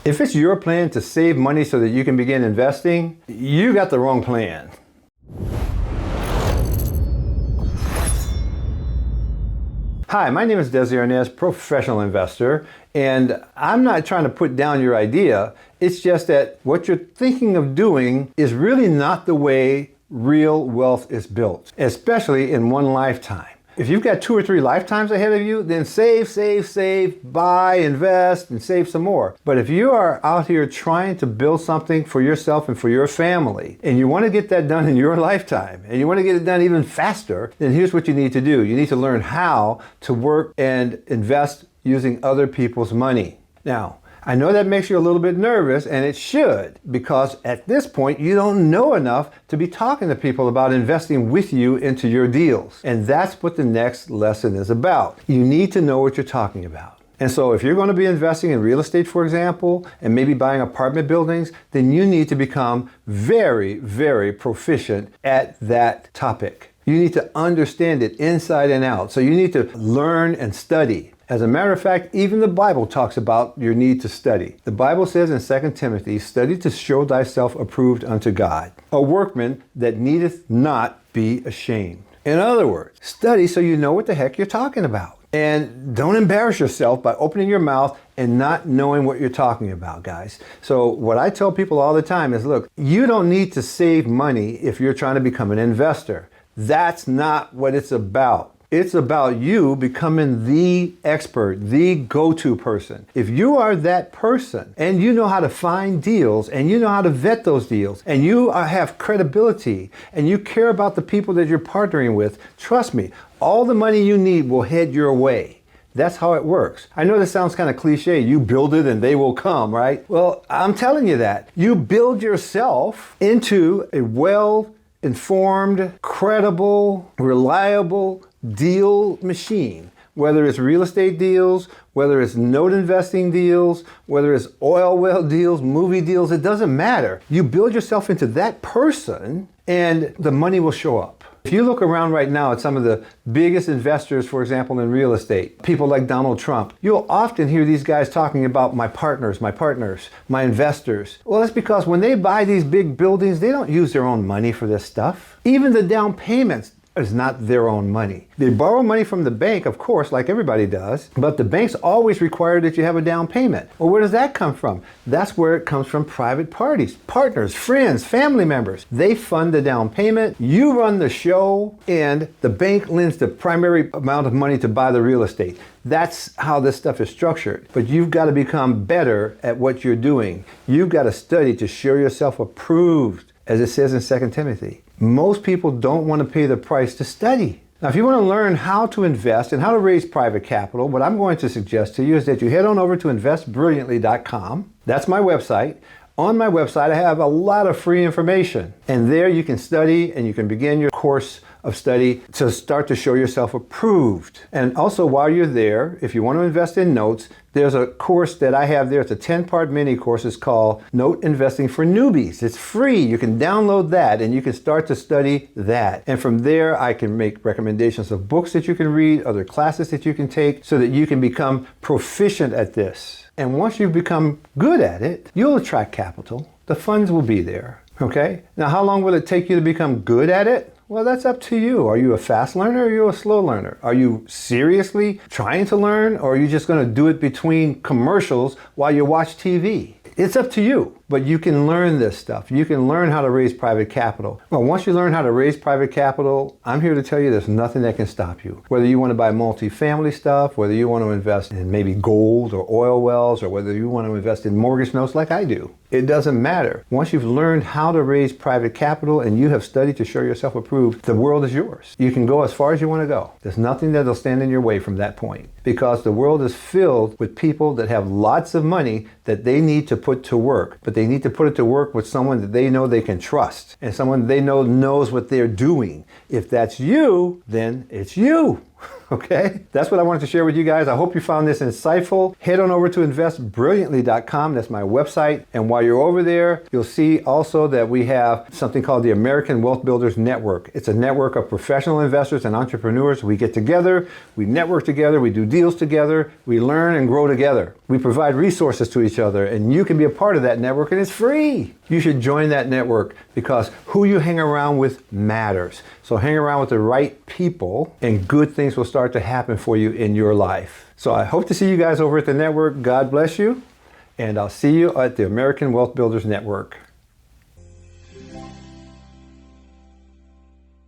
If it's your plan to save money so that you can begin investing, you got the wrong plan. Hi, my name is Desi Arnaz, professional investor, and I'm not trying to put down your idea. It's just that what you're thinking of doing is really not the way real wealth is built, especially in one lifetime. If you've got 2 or 3 lifetimes ahead of you, then save, buy, invest, and save some more. But if you are out here trying to build something for yourself and for your family, and you want to get that done in your lifetime, and you want to get it done even faster, then here's what you need to do. You need to learn how to work and invest using other people's money. Now, I know that makes you a little bit nervous, and it should, because at this point you don't know enough to be talking to people about investing with you into your deals. And that's what the next lesson is about. You need to know what you're talking about. And so if you're going to be investing in real estate, for example, and maybe buying apartment buildings, then you need to become very, very proficient at that topic. You need to understand it inside and out. So you need to learn and study. As a matter of fact, even the Bible talks about your need to study. The Bible says in 2 Timothy, "Study to show thyself approved unto God, a workman that needeth not be ashamed." In other words, study so you know what the heck you're talking about. And don't embarrass yourself by opening your mouth and not knowing what you're talking about, guys. So what I tell people all the time is, look, you don't need to save money if you're trying to become an investor. That's not what it's about. It's about you becoming the expert, the go-to person. If you are that person and you know how to find deals and you know how to vet those deals and you have credibility and you care about the people that you're partnering with, trust me, all the money you need will head your way. That's how it works. I know this sounds kind of cliche. You build it and they will come, right? Well, I'm telling you that. You build yourself into a well-informed, credible, reliable deal machine, whether it's real estate deals, whether it's note investing deals, whether it's oil well deals, movie deals, it doesn't matter. You build yourself into that person and the money will show up. If you look around right now at some of the biggest investors, for example, in real estate, people like Donald Trump, you'll often hear these guys talking about my partners, my investors. Well, that's because when they buy these big buildings, they don't use their own money for this stuff. Even the down payments is not their own money. They borrow money from the bank, of course, like everybody does, but the banks always require that you have a down payment. Well, where does that come from? That's where it comes from private parties, partners, friends, family members. They fund the down payment, you run the show, and the bank lends the primary amount of money to buy the real estate. That's how this stuff is structured. But you've got to become better at what you're doing. You've got to study to show yourself approved, as it says in 2 Timothy. Most people don't want to pay the price to study. Now, if you want to learn how to invest and how to raise private capital, what I'm going to suggest to you is that you head on over to investbrilliantly.com. That's my website. On my website, I have a lot of free information. And there you can study and you can begin your course of study to start to show yourself approved. And also while you're there, if you want to invest in notes, there's a course that I have there. It's a 10-part mini course. It's called Note Investing for Newbies. It's free. You can download that and you can start to study that. And from there, I can make recommendations of books that you can read, other classes that you can take so that you can become proficient at this. And once you become good at it, you'll attract capital. The funds will be there. Okay? Now, how long will it take you to become good at it? Well, that's up to you. Are you a fast learner or are you a slow learner? Are you seriously trying to learn or are you just going to do it between commercials while you watch TV? It's up to you. But you can learn this stuff. You can learn how to raise private capital. Well, once you learn how to raise private capital, I'm here to tell you there's nothing that can stop you. Whether you want to buy multifamily stuff, whether you want to invest in maybe gold or oil wells, or whether you want to invest in mortgage notes like I do, it doesn't matter. Once you've learned how to raise private capital and you have studied to show yourself approved, the world is yours. You can go as far as you want to go. There's nothing that'll stand in your way from that point, because the world is filled with people that have lots of money that they need to put to work, but they need to put it to work with someone that they know they can trust and someone they know knows what they're doing. If that's you, then it's you. Okay, that's what I wanted to share with you guys. I hope you found this insightful. Head on over to investbrilliantly.com. That's my website. And while you're over there, you'll see also that we have something called the American Wealth Builders Network. It's a network of professional investors and entrepreneurs. We get together, we network together, we do deals together, we learn and grow together. We provide resources to each other, and you can be a part of that network, and it's free. You should join that network because who you hang around with matters. So hang around with the right people, and good things will start to happen for you in your life. So I hope to see you guys over at the network. God bless you, and I'll see you at the American Wealth Builders Network.